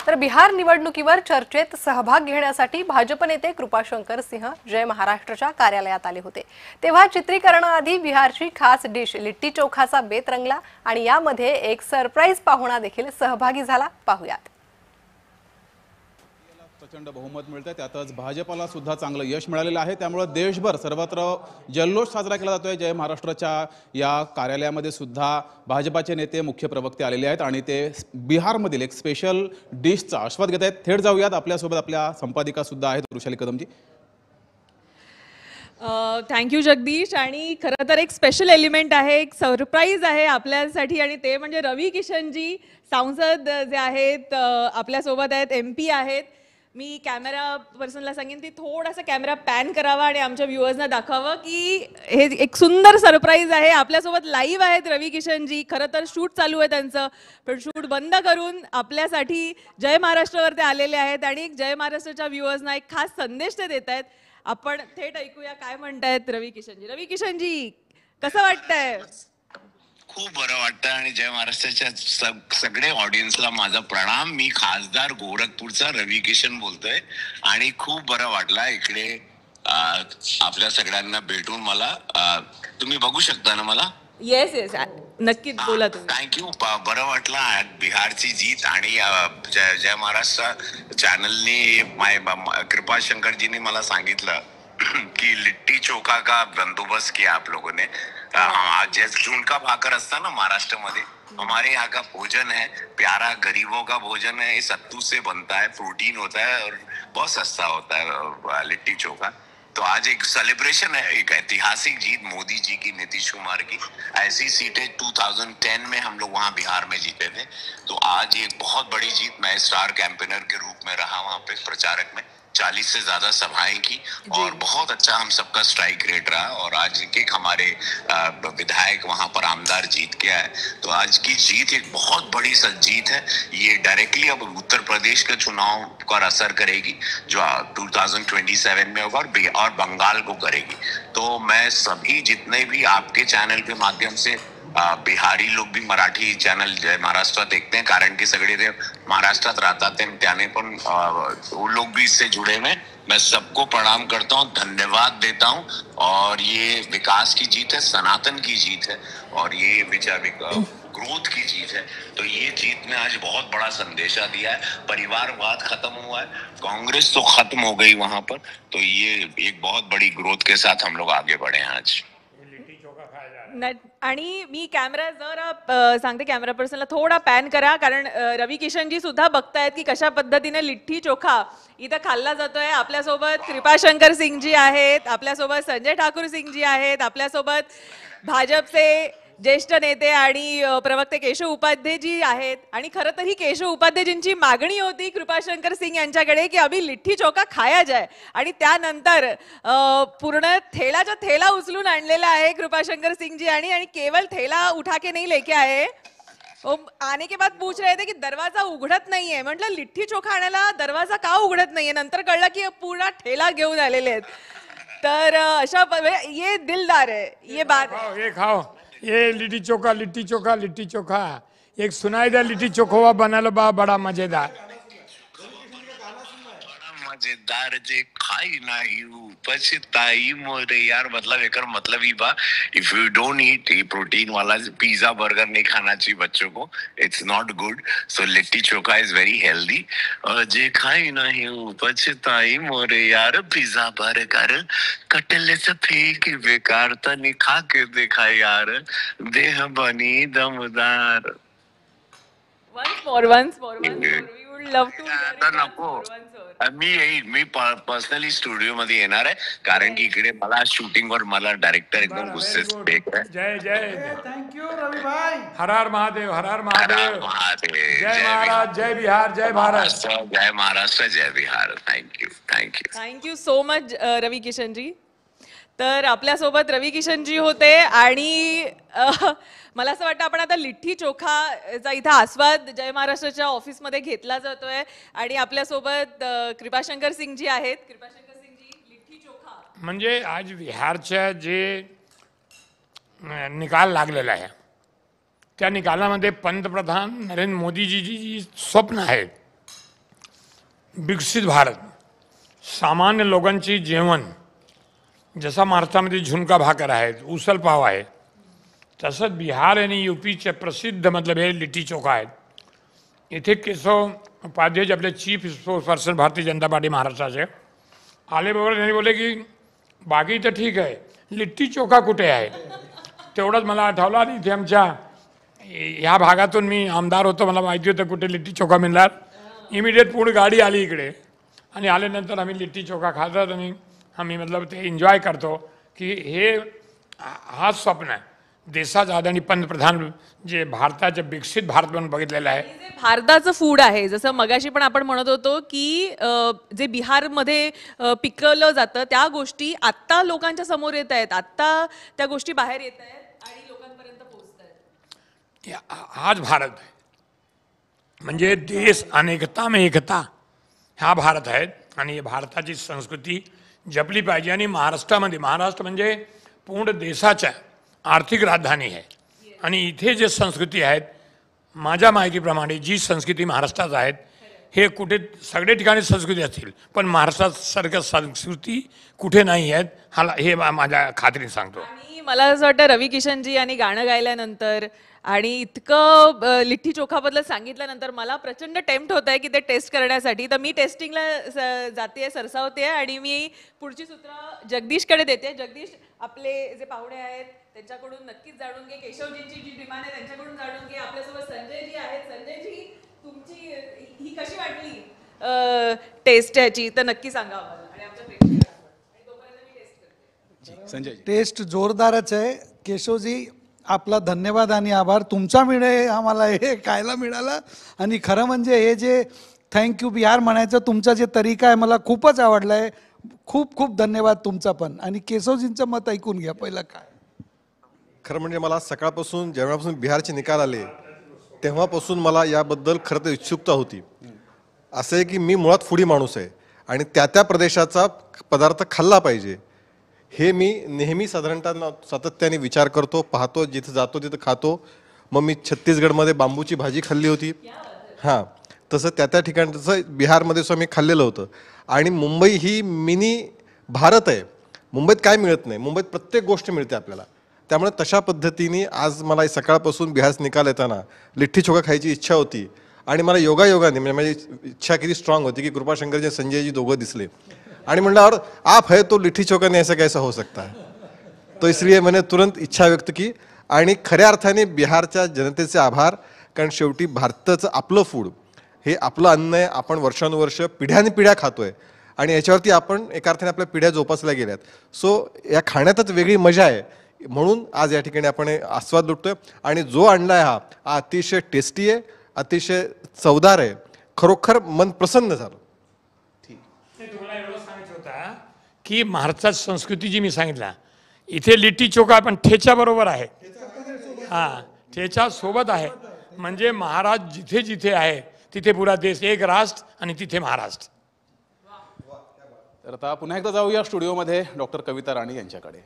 तर बिहार निवडणुकीवर चर्चेत सहभाग घेण्यासाठी भाजप नेते कृपाशंकर सिंह जय महाराष्ट्रच्या कार्यालयात आले होते। तेव्हा चित्रीकरणाआधी बिहारची खास डिश लिट्टी चोखाचा बेत रंगला आणि यामध्ये एक सरप्राईज पाहुणा देखील सहभागी झाला। पाहूयात। प्रचंड बहुमत मिळते, त्यातच भाजपला सुद्धा चांगलं यश मिळालेलं आहे। त्यामुळे देशभर सर्वत्र जल्लोष साजरा केला जातोय। जय महाराष्ट्राच्या या कार्यालयामध्ये सुद्धा भाजपाचे नेते मुख्य प्रवक्ते आलेले आहेत आणि ते बिहारमधील एक स्पेशल डिशचा आस्वाद घेत आहेत। थेट जाऊयात, आपल्यासोबत आपल्या संपादिका सुद्धा आहेत वृषाली कदमजी। थँक्यू जगदीश। आणि खरं तर एक स्पेशल एलिमेंट आहे, एक सरप्राईज आहे आपल्यासाठी आणि ते म्हणजे रवी किशनजी सांसद जे आहेत आपल्यासोबत आहेत, MP आहेत। मी कॅमेरा पर्सनला सांगेन की थोडासा कॅमेरा पॅन करावा आणि आमच्या व्ह्युअर्सना दाखवावं की हे एक सुंदर सरप्राईज आहे। आपल्यासोबत लाईव्ह आहेत रवी किशनजी। खरं तर शूट चालू आहे त्यांचं, पण शूट बंद करून आपल्यासाठी जय महाराष्ट्रावर ते आलेले आहेत आणि एक जय महाराष्ट्राच्या व्ह्युअर्सना एक खास संदेश ते देत आहेत। आपण थेट ऐकूया काय म्हणतायत रवी किशनजी। रवी किशनजी, कसं वाटतंय? खूप बरं वाटतं आणि जय महाराष्ट्राच्या सगळे ऑडियन्सला माझा प्रणाम। मी खासदार गोरखपूरचा रवी किशन बोलतोय आणि खूप बरं वाटलं इकडे आपल्या सगळ्यांना भेटून। मला तुम्ही बघू शकता ना मला? येस येस, नक्कीच बोला तुम्ही। थँक्यू। बरं वाटलं बिहारची जीत आणि जय महाराष्ट्र चॅनलने कृपाशंकरजीने मला सांगितलं कि लिट्टी चोखा का बंदोबस्त किया आप लोगों ने। जैसे झुणका भाकर असता ना महाराष्ट्र मध्ये, हमारे यहाँ का भोजन है प्यारा, गरीबों का भोजन है, ये सत्तू से बनता है, प्रोटीन होता है और बहुत सस्ता होता है लिट्टी चोखा। तो आज एक सेलिब्रेशन है, एक ऐतिहासिक जीत मोदी जी की, नीतीश कुमार की। ऐसी सीटें 2010 में हम लोग वहाँ बिहार में जीते थे, तो आज एक बहुत बड़ी जीत। मैं स्टार कैंपेनर के रूप में रहा वहाँ पे, प्रचारक में 40 से ज्यादा सभाएं की और बहुत अच्छा हम सबका स्ट्राइक रेट रहा। और आज एक हमारे विधायक वहां पर आमदार जीत के आए, तो आज की जीत एक बहुत बड़ी जीत है। ये डायरेक्टली अब उत्तर प्रदेश के चुनाव पर असर करेगी जो 2027 में होगा और बंगाल को करेगी। तो मैं सभी जितने भी आपके चॅनल के माध्यम से बिहारी लोग भी मराठी चॅनल जय महाराष्ट्र देखते हैं, कारण की सगळे ते महाराष्ट्रात राहतात, त्याने पण वो लोग भी इससे जुड़े हुए। मैं सबको प्रणाम करता हूँ, धन्यवाद देता हूँ। और ये विकास की जीत है, सनातन की जीत है और ये विचार ग्रोथ की जीत है। तो ये जीत ने आज बहुत बड़ा संदेशा दिया है। परिवारवाद खत्म हुआ है, कांग्रेस तो खत्म हो गई वहां पर। तो ये एक बहुत बड़ी ग्रोथ के साथ हम लोग आगे बढ़े हैं आज। आणि मी कॅमेरा जर सांगते कॅमेरा पर्सनला थोडा पॅन करा, कारण रवी किशनजी सुद्धा बघतायत की कशा पद्धतीने लिट्टी चोखा इथं खाल्ला जातोय। आपल्यासोबत कृपाशंकर सिंगजी आहेत, आपल्यासोबत संजय ठाकूर सिंगजी आहेत, आपल्यासोबत भाजपचे ज्येष्ठ नेते आणि प्रवक्ते केशव उपाध्यायजी आहेत। आणि खरं तर ही केशव उपाध्यायजींची मागणी होती कृपाशंकर सिंग यांच्याकडे की अभी लिट्टी चोखा खाया जाए, आणि त्यानंतर पूर्ण थैलाचा थैला उचलून आणलेला आहे कृपाशंकर सिंगजी आणि केवल थैला उठा के नहीं लेके आए। आने के बाद पूछ रहे थे कि दरवाजा उघडत नाहीये। म्हटलं लिट्टी चोखा आणायला दरवाजा का उघडत नाहीये? नंतर कळलं की पूर्ण ठेला घेऊन आलेले आहेत। तर अशा ये दिलदार है, ये बात है। ये खाओ, ये लिट्टी चोखा, लिट्टी चोखा, लिट्टी चोखा। एक सुनाई दे लिट्टी चोखवा बनालो बा, बड़ा मजेदार। मजेदार जे खाई नाही पछताई मोरे यार। मतलब एक मतलब ही बा, if you don't eat protein वाला पिज्जा बर्गर नहीं खाना चाहिए बच्चों को, it's not good. So litti chokha is very healthy. जे खाई नाही पछताई मोरे यार, पिज्जा बर्गर कटले से फेंक बेकार, तनी खा के देखा यार, देह बनी दमदार। once more we would love to hear it नको, मी पर्सनली स्टुडिओ मध्ये येणार आहे, कारण की इकडे मला शूटिंग वर मला डायरेक्टर एकदम गुस्से से जय जय थँक्यू रवी भाई। हर हर महादेव, हर हर हर महादेव। महादेव, जय महाराज, जय बिहार, जय भारत, जय महाराष्ट्र, जय Bihar. Thank you thank you thank you so much Ravi Kishanji. तर आपल्यासोबत रवी किशनजी होते आणि मला असं वाटतं आपण आता लिट्टी चोखाचा इथं आस्वाद जय महाराष्ट्राच्या ऑफिसमध्ये घेतला जातोय आणि आपल्यासोबत कृपाशंकर सिंगजी आहेत। कृपाशंकर सिंगजी, लिट्टी चोखा म्हणजे आज बिहारच्या जे निकाल लागलेला आहे त्या निकालामध्ये पंतप्रधान नरेंद्र मोदीजी जी स्वप्न आहेत विकसित भारत, सामान्य लोकांची जेवण, जसा महाराष्ट्रामध्ये झुणका भाकर आहे, उसल पाव आहे, तसंच बिहार आणि यूपीचे प्रसिद्ध मतलब हे लिट्टी चोखा आहेत. इथे केशव उपाध्याय जे आपले chief spokesperson Bharatiya Janata party महाराष्ट्राचे आले, बरोबर त्यांनी बोलले की बाकी तर ठीक आहे, लिट्टी चोखा कुठे आहे. तेवढंच मला आठवलं. आणि इथे आमच्या ह्या भागातून मी आमदार होतो, मला माहिती होतं कुठे लिट्टी चोखा मिळणार. इमिडिएट पुढे गाडी आली इकडे आणि आल्यानंतर आम्ही लिट्टी चोखा खातात आणि आम्ही मतलब ते एन्जॉय करतो की हे हा स्वप्न आहे देशाचा आदरणीय पंतप्रधान जे भारताचे विकसित भारत म्हणून बघितलेलं आहे. जे भारताचं फूड आहे, जसं मगाशी पण आपण म्हणत होतो की जे बिहारमध्ये पिकवलं जातं त्या गोष्टी आत्ता लोकांच्या समोर येत आहेत, आत्ता त्या गोष्टी बाहेर येत आहेत आणि लोकांपर्यंत पोहोचत आहेत. हाच भारत आहे, म्हणजे देश अनेकता में एकता हा भारत आहे. आणि भारताची संस्कृती जपली पाहिजे. आणि महाराष्ट्र म्हणजे पूर्ण देशाच्या आर्थिक राजधानी आहे. आणि इथे जे संस्कृती आहेत, माझ्या माहितीप्रमाणे जी संस्कृती महाराष्ट्रात आहेत, हे कुठे सगळे ठिकाणी संस्कृती असतील पण महाराष्ट्रासारख्या संस्कृती कुठे नाही आहेत, हे माझ्या खात्रीने सांगतो. आणि मला असं वाटतं रवी किशनजी यांनी गाणं गायल्यानंतर आणि इतकं लिट्टी चोखाबद्दल सांगितल्यानंतर मला प्रचंड टेम्प्ट होत आहे की ते टेस्ट करण्यासाठी. तर मी टेस्टिंगला जाते, सरसावते आणि मी पुढची सूत्र जगदीशकडे देते. जगदीश, आपले जे पाहुणे आहेत त्यांच्याकडून नक्कीच जाणून घे, केशवजींची जी डिमांड आहे त्यांच्याकडून जाणून घे. आपल्यासोबत संजयजी आहेत. संजयजी, तुमची ही कशी वाटली टेस्ट याची, तर नक्की सांगा आम्हाला आणि आमच्या प्रेक्षकांना. आणि तोपर्यंत मी टेस्ट करते. संजय, टेस्ट जोरदारच आहे. केशवजी, आपला धन्यवाद आणि आभार. तुमच्यामुळे आम्हाला हे खायला मिळालं. आणि खरं म्हणजे हे जे थँक्यू बिहार म्हणायचं तुमचा जे तरीका आहे मला खूपच आवडला आहे. खूप खूप धन्यवाद तुमचा पण. आणि केशवजींचं मत ऐकून घ्या पहिलं. काय खरं म्हणजे मला सकाळपासून जेव्हापासून बिहारचे निकाल आले तेव्हापासून मला याबद्दल खरं तर उत्सुकता होती. असं आहे की मी मुळात फूडी माणूस आहे आणि त्या प्रदेशाचा पदार्थ खाल्ला पाहिजे हे मी नेहमी साधारणतः सातत्याने विचार करतो, पाहतो, जिथं जातो तिथं खातो. मग मी छत्तीसगडमध्ये बांबूची भाजी खाल्ली होती, हां, तसं त्या ठिकाणी तसं बिहारमध्ये सुद्धा मी खाल्लेलं होतं. आणि मुंबई ही मिनी भारत आहे. मुंबईत काय मिळत नाही, मुंबईत प्रत्येक गोष्ट मिळते आपल्याला. त्यामुळे तशा पद्धतीने आज मला सकाळपासून बिहारचा निकाल येताना लिट्टी चोखा खायची इच्छा होती. आणि मला योगायोगाने म्हणजे माझी इच्छा किती स्ट्राँग होती की कृपाशंकरजी संजयजी दोघं दिसले आणि म्हणलं और आप है तो लिट्टी चोखा नहीं ऐसा कैसा हो सकता है. तो इसलिए मैंने तुरंत इच्छा व्यक्त की. आणि खऱ्या अर्थाने बिहारच्या जनतेचे आभार, कारण शेवटी भारताचं आपलं फूड हे आपलं अन्न आहे. आपण वर्षानुवर्ष पिढ्यानपिढ्या खातोय आणि याच्यावरती आपण एका अर्थाने आपल्या पिढ्या जोपासल्या गेल्यात. सो या खाण्यातच वेगळी मजा आहे. म्हणून आज या ठिकाणी आपण आस्वाद लुटतोय. आणि जो आणला आहे हा अतिशय टेस्टी आहे, अतिशय चवदार आहे. खरोखर मन प्रसन्न झालं. तुम्हाला एवढं सांगायचं होतं की महाराष्ट्रात संस्कृती जी मी सांगितलं, इथे लिट्टी चोखा पण ठेचा बरोबर आहे, हां, ठेचा सोबत आहे. म्हणजे महाराज जिथे जिथे आहे तिथे पुरा देश, एक राष्ट्र आणि तिथे महाराष्ट्र. तर आता पुन्हा एकदा जाऊया स्टुडिओमध्ये डॉक्टर कविता राणी यांच्याकडे.